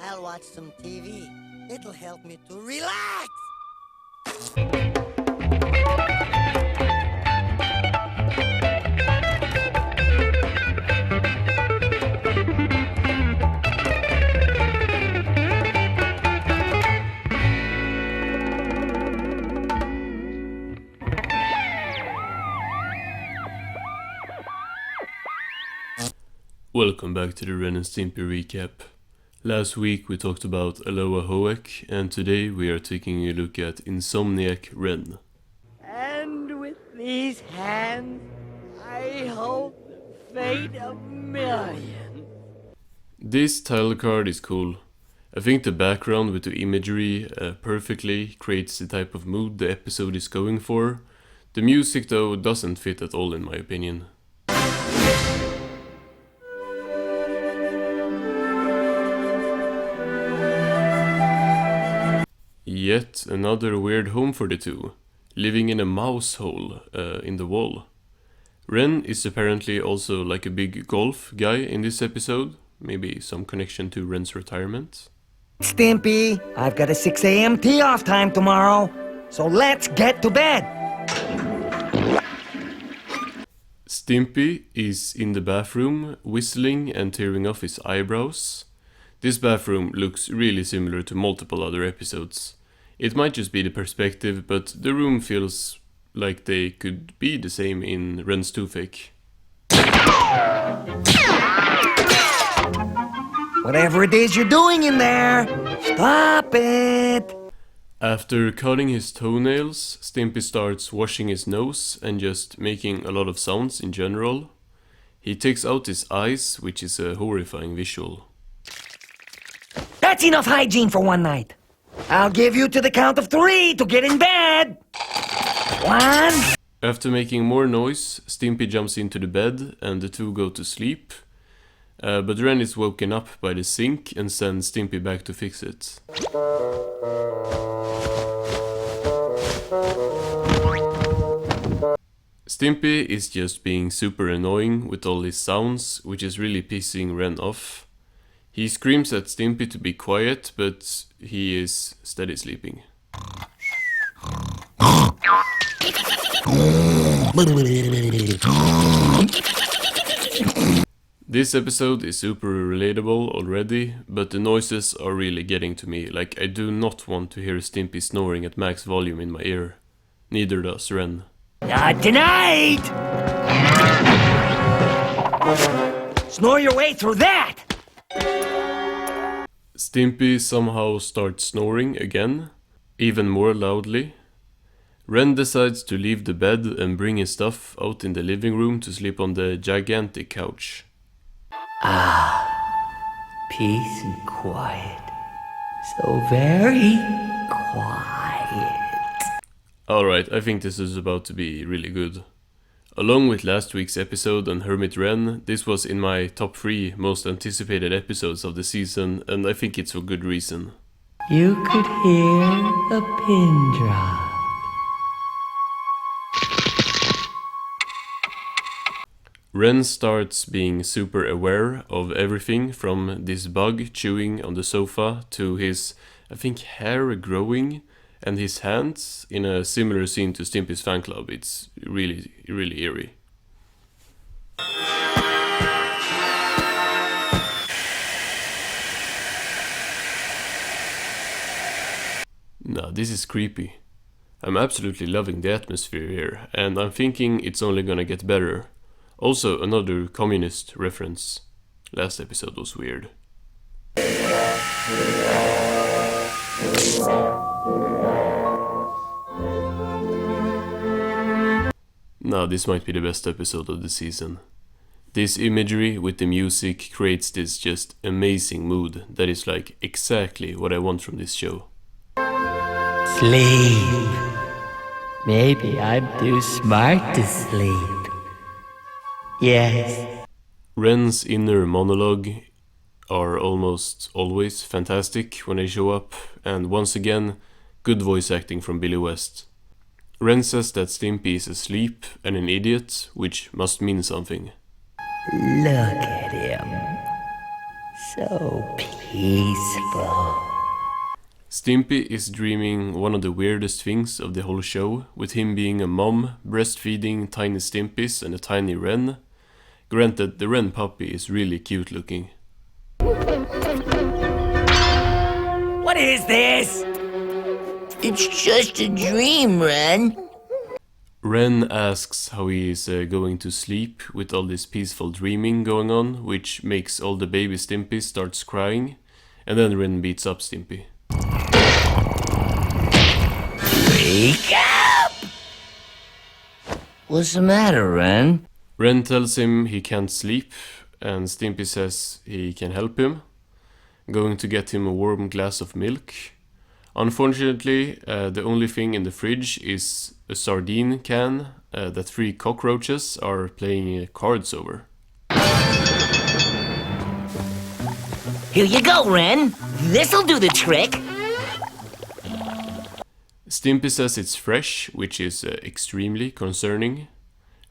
I'll watch some TV. It'll help me to relax. Welcome back to the Ren and Stimpy recap. Last week we talked about Aloha Hoek, and today we are taking a look at Insomniac Ren. And with these hands, I hold the fate of millions. This title card is cool. I think the background with the imagery perfectly creates the type of mood the episode is going for. The music though doesn't fit at all in my opinion. Yet another weird home for the two, living in a mouse hole in the wall. Ren is apparently also like a big golf guy in this episode, maybe some connection to Ren's retirement. Stimpy, I've got a 6 a.m. tee-off time tomorrow, so let's get to bed. Stimpy is in the bathroom, whistling and tearing off his eyebrows. This bathroom looks really similar to multiple other episodes. It might just be the perspective, but the room feels like they could be the same in Ren's toothache. Whatever it is you're doing in there, stop it! After cutting his toenails, Stimpy starts washing his nose and just making a lot of sounds in general. He takes out his eyes, which is a horrifying visual. That's enough hygiene for one night. I'll give you to the count of 3 to get in bed. 1. After making more noise, Stimpy jumps into the bed and the two go to sleep. But Ren is woken up by the sink and sends Stimpy back to fix it. Stimpy is just being super annoying with all his sounds, which is really pissing Ren off. He screams at Stimpy to be quiet, but he is steady sleeping. This episode is super relatable already, but the noises are really getting to me. Like, I do not want to hear Stimpy snoring at max volume in my ear. Neither does Ren. Not tonight! Snore your way through that! Stimpy somehow starts snoring again, even more loudly. Ren decides to leave the bed and bring his stuff out in the living room to sleep on the gigantic couch. Peace and quiet. So very quiet. Alright, I think this is about to be really good. Along with last week's episode on Hermit Ren, this was in my top 3 most anticipated episodes of the season, and I think it's for good reason. You could hear a pin drop. Ren starts being super aware of everything from this bug chewing on the sofa to his, I think, hair growing and his hands in a similar scene to Stimpy's fan club. It's really, really eerie. Nah, this is creepy. I'm absolutely loving the atmosphere here, and I'm thinking it's only gonna get better. Also, another communist reference. Last episode was weird. Now, this might be the best episode of the season. This imagery with the music creates this just amazing mood that is like exactly what I want from this show. Sleep. Maybe I'm too smart to sleep. Yes. Ren's inner monologue are almost always fantastic when they show up, and once again, good voice acting from Billy West. Ren says that Stimpy is asleep and an idiot, which must mean something. Look at him. So peaceful. Stimpy is dreaming one of the weirdest things of the whole show, with him being a mom, breastfeeding tiny Stimpys and a tiny Ren. Granted, the Ren puppy is really cute looking. What is this? It's just a dream, Ren. Ren asks how he is going to sleep with all this peaceful dreaming going on, which makes all the baby Stimpy starts crying, and then Ren beats up Stimpy. Wake up! What's the matter, Ren? Ren tells him he can't sleep, and Stimpy says he can help him, going to get him a warm glass of milk. Unfortunately, the only thing in the fridge is a sardine can that 3 cockroaches are playing cards over. Here you go, Ren. This'll do the trick. Stimpy says it's fresh, which is extremely concerning.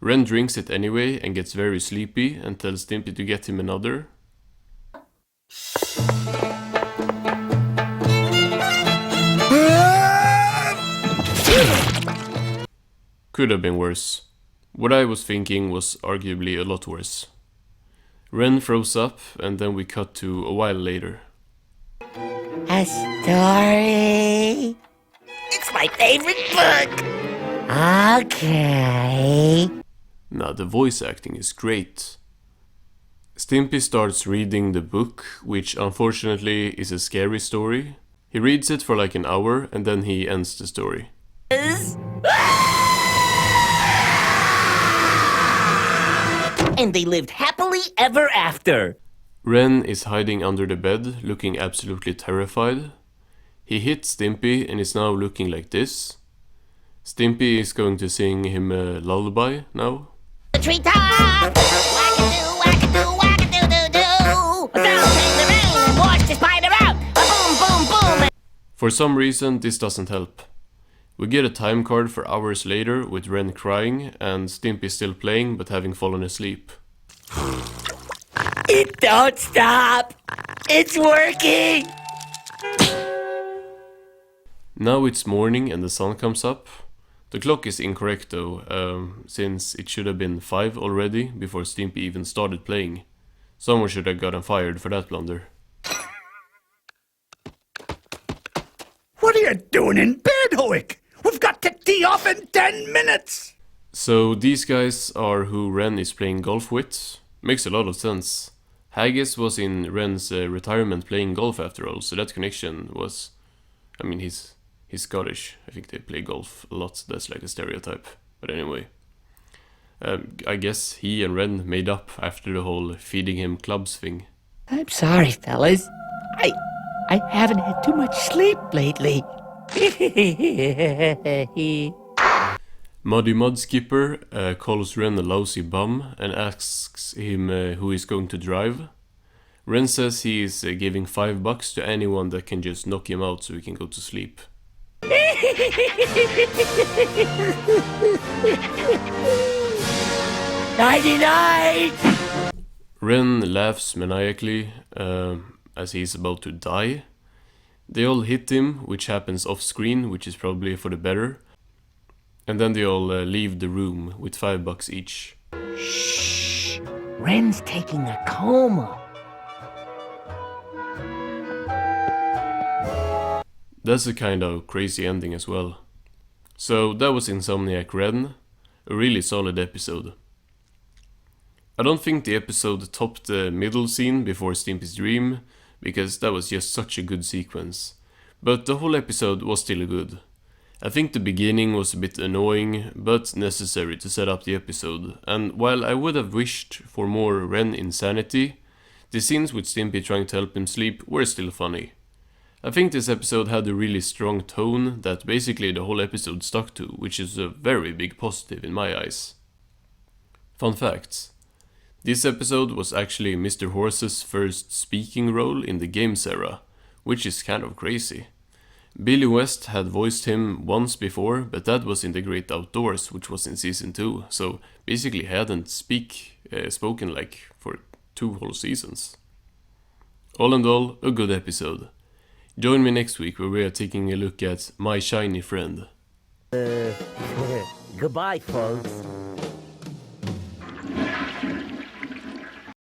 Ren drinks it anyway and gets very sleepy and tells Stimpy to get him another. Could have been worse. What I was thinking was arguably a lot worse. Ren froze up and then we cut to a while later. A story? It's my favorite book. Okay. Now the voice acting is great. Stimpy starts reading the book, which unfortunately is a scary story. He reads it for like an hour and then he ends the story. And they lived happily ever after. Ren is hiding under the bed, looking absolutely terrified. He hits Stimpy and is now looking like this. Stimpy is going to sing him a lullaby now. The treetop! Wackadoo, wackadoo, wackadoo-doo-doo! Down came the rain and washed the spider out! Boom, boom, boom! For some reason, this doesn't help. We get a time card for hours later with Ren crying and Stimpy still playing but having fallen asleep. It don't stop. It's working. Now it's morning and the sun comes up. The clock is incorrect though, since it should have been 5 already before Stimpy even started playing. Someone should have gotten fired for that blunder. What are you doing in bed, Hoick? We've got to tee off in 10 minutes! So these guys are who Ren is playing golf with. Makes a lot of sense. Haggis was in Ren's retirement playing golf after all, so that connection was... I mean, he's Scottish. I think they play golf a lot, that's like a stereotype. But anyway. I guess he and Ren made up after the whole feeding him clubs thing. I'm sorry, fellas. I haven't had too much sleep lately. Muddy Mud Skipper calls Ren a lousy bum and asks him who he's going to drive. Ren says he is giving $5 to anyone that can just knock him out so he can go to sleep. Nighty-night! Ren laughs maniacally as he's about to die. They all hit him, which happens off screen, which is probably for the better. And then they all leave the room with $5 each. Shh. Ren's taking a coma. That's a kind of crazy ending as well. So that was Insomniac Ren, a really solid episode. I don't think the episode topped the middle scene before Stimpy's dream, because that was just such a good sequence. But the whole episode was still good. I think the beginning was a bit annoying, but necessary to set up the episode, and while I would have wished for more Ren insanity, the scenes with Stimpy trying to help him sleep were still funny. I think this episode had a really strong tone that basically the whole episode stuck to, which is a very big positive in my eyes. Fun facts. This episode was actually Mr. Horse's first speaking role in the games era, which is kind of crazy. Billy West had voiced him once before, but that was in The Great Outdoors, which was in season 2, so basically he hadn't spoken like for 2 whole seasons. All in all, a good episode. Join me next week where we are taking a look at My Shiny Friend. Goodbye, folks.